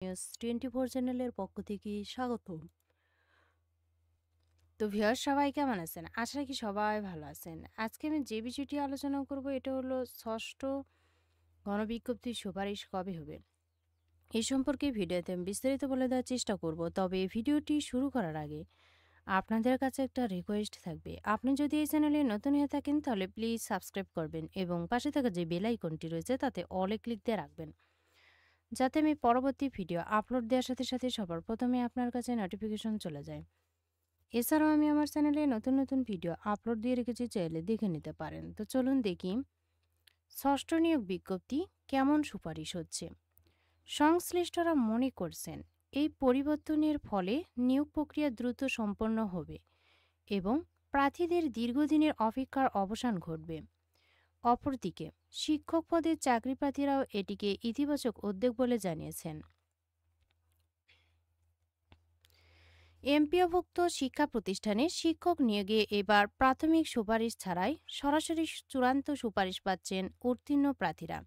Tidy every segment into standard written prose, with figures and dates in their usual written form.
News 24 চ্যানেলের পক্ষ থেকে স্বাগতম। তো ভিউয়ার্স, সবাই কেমন আছেন? আশা রাখি সবাই ভালো আছেন। আজকে আমি যে বিষয়টি আলোচনা করব এটা হলো ষষ্ঠ গণবিজ্ঞপ্তির সুপারিশ কবে হবে। এই সম্পর্কে ভিডিওতে আমি বিস্তারিত বলে দেওয়ার চেষ্টা করব। তবে ভিডিওটি শুরু করার আগে আপনাদের কাছে একটা রিকোয়েস্ট থাকবে। আপনি যদি এই চ্যানেলে নতুন হয়ে থাকেন তাহলে প্লিজ সাবস্ক্রাইব করবেন এবং পাশে থাকা যে বেল আইকনটি রয়েছে তাতে অলে ক্লিক দিয়ে রাখবেন, যাতে আমি পরবর্তী ভিডিও আপলোড দেওয়ার সাথে সাথে সবার প্রথমে আপনার কাছে নোটিফিকেশন চলে যায়। এছাড়াও আমি আমার চ্যানেলে নতুন নতুন ভিডিও আপলোড দিয়ে রেখেছি, চাইলে দেখে নিতে পারেন। তো চলুন দেখি ষষ্ঠ নিয়োগ বিজ্ঞপ্তি কেমন সুপারিশ হচ্ছে। সংশ্লিষ্টরা মনে করছেন এই পরিবর্তনের ফলে নিয়োগ প্রক্রিয়া দ্রুত সম্পন্ন হবে এবং প্রার্থীদের দীর্ঘদিনের অপেক্ষার অবসান ঘটবে। অপরদিকে শিক্ষক পদের চাকরিপ্রার্থীরাও এটিকে ইতিবাচক উদ্যোগ বলে জানিয়েছেন। এমপিওভুক্ত শিক্ষা প্রতিষ্ঠানে শিক্ষক নিয়োগে এবার প্রাথমিক সুপারিশ ছাড়াই সরাসরি চূড়ান্ত সুপারিশ পাচ্ছেন উত্তীর্ণ প্রার্থীরা।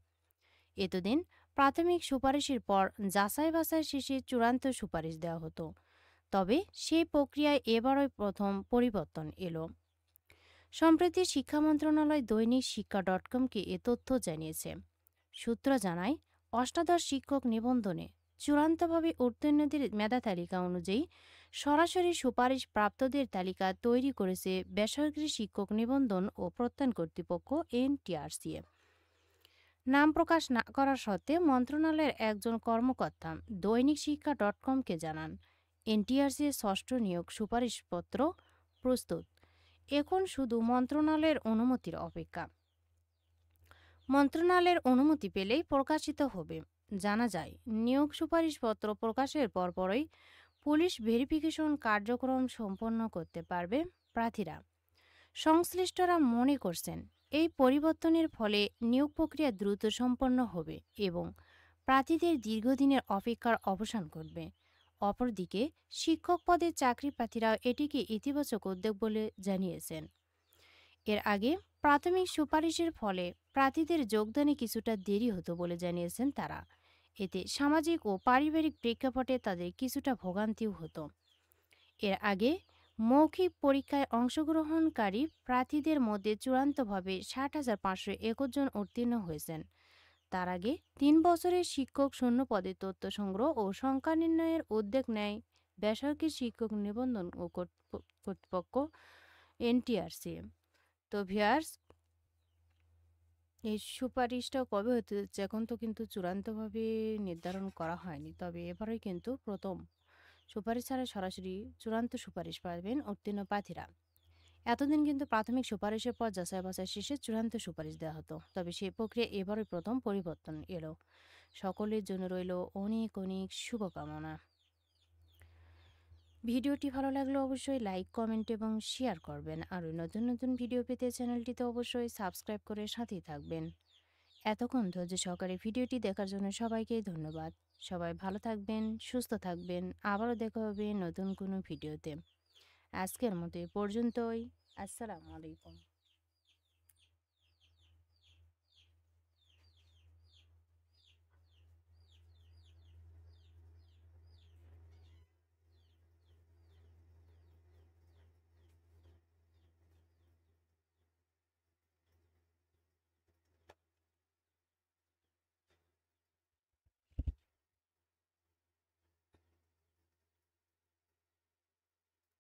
এতদিন প্রাথমিক সুপারিশের পর যাচাই বাছাই শেষে চূড়ান্ত সুপারিশ দেওয়া হতো, তবে সেই প্রক্রিয়ায় এবারই প্রথম পরিবর্তন এলো। সম্প্রতি শিক্ষা মন্ত্রণালয় দৈনিক শিক্ষা .কমকে এ তথ্য জানিয়েছে। সূত্র জানায়, অষ্টাদশ শিক্ষক নিবন্ধনে চূড়ান্তভাবে উত্তীর্ণদের মেধা তালিকা অনুযায়ী সরাসরি সুপারিশ প্রাপ্তদের তালিকা তৈরি করেছে বেসরকারি শিক্ষক নিবন্ধন ও প্রত্যয়ন কর্তৃপক্ষ এনটিআরসিএ। নাম প্রকাশ না করার সত্ত্বে মন্ত্রণালয়ের একজন কর্মকর্তা দৈনিক শিক্ষা .কমকে জানান, এনটিআরসিএ ষষ্ঠ নিয়োগ সুপারিশপত্র প্রস্তুত, এখন শুধু মন্ত্রণালয়ের অনুমতির অপেক্ষা। মন্ত্রণালয়ের অনুমতি পেলেই প্রকাশিত হবে। জানা যায়, নিয়োগ সুপারিশপত্র প্রকাশের পরপরই পুলিশ ভেরিফিকেশন কার্যক্রম সম্পন্ন করতে পারবে প্রার্থীরা। সংশ্লিষ্টরা মনে করছেন এই পরিবর্তনের ফলে নিয়োগ প্রক্রিয়া দ্রুত সম্পন্ন হবে এবং প্রার্থীদের দীর্ঘদিনের অপেক্ষার অবসান ঘটবে। অপরদিকে শিক্ষক পদের চাকরি প্রার্থীরাও এটিকে ইতিবাচক উদ্যোগ বলে জানিয়েছেন। এর আগে প্রাথমিক সুপারিশের ফলে প্রার্থীদের যোগদানে কিছুটা দেরি হতো বলে জানিয়েছেন তারা। এতে সামাজিক ও পারিবারিক প্রেক্ষাপটে তাদের কিছুটা ভোগান্তিও হতো। এর আগে মৌখিক পরীক্ষায় অংশগ্রহণকারী প্রার্থীদের মধ্যে চূড়ান্তভাবে 60,521 জন উত্তীর্ণ হয়েছেন। তার আগে 3 বছরের শিক্ষক শূন্য পদের তথ্য সংগ্রহ ও সংখ্যা নির্ণয়ের উদ্যোগ নেয় বেসরকারি শিক্ষক নিবন্ধন ও কর্তৃপক্ষ এনটিআরসি। তো ভিউয়ার্স, এই সুপারিশটা কবে হতে যাচ্ছে এখন তো কিন্তু চূড়ান্তভাবে নির্ধারণ করা হয়নি, তবে এবারই কিন্তু প্রথম সুপারিশ ছাড়া সরাসরি চূড়ান্ত সুপারিশ পাবেন উত্তীর্ণ প্রার্থীরা। এতদিন কিন্তু প্রাথমিক সুপারিশের পর যাচাই বাছাই শেষে চূড়ান্ত সুপারিশ দেওয়া হতো, তবে সেই প্রক্রিয়া এবারই প্রথম পরিবর্তন এলো। সকলের জন্য রইল অনেক অনেক শুভকামনা। ভিডিওটি ভালো লাগলে অবশ্যই লাইক, কমেন্ট এবং শেয়ার করবেন। আর নতুন নতুন ভিডিও পেতে চ্যানেলটিতে অবশ্যই সাবস্ক্রাইব করে সাথেই থাকবেন। এতক্ষণ ধৈর্য সহকারে ভিডিওটি দেখার জন্য সবাইকে ধন্যবাদ। সবাই ভালো থাকবেন, সুস্থ থাকবেন। আবারও দেখা হবে নতুন কোনো ভিডিওতে। আজকের মতো এ পর্যন্তই। আসসালামু আলাইকুম।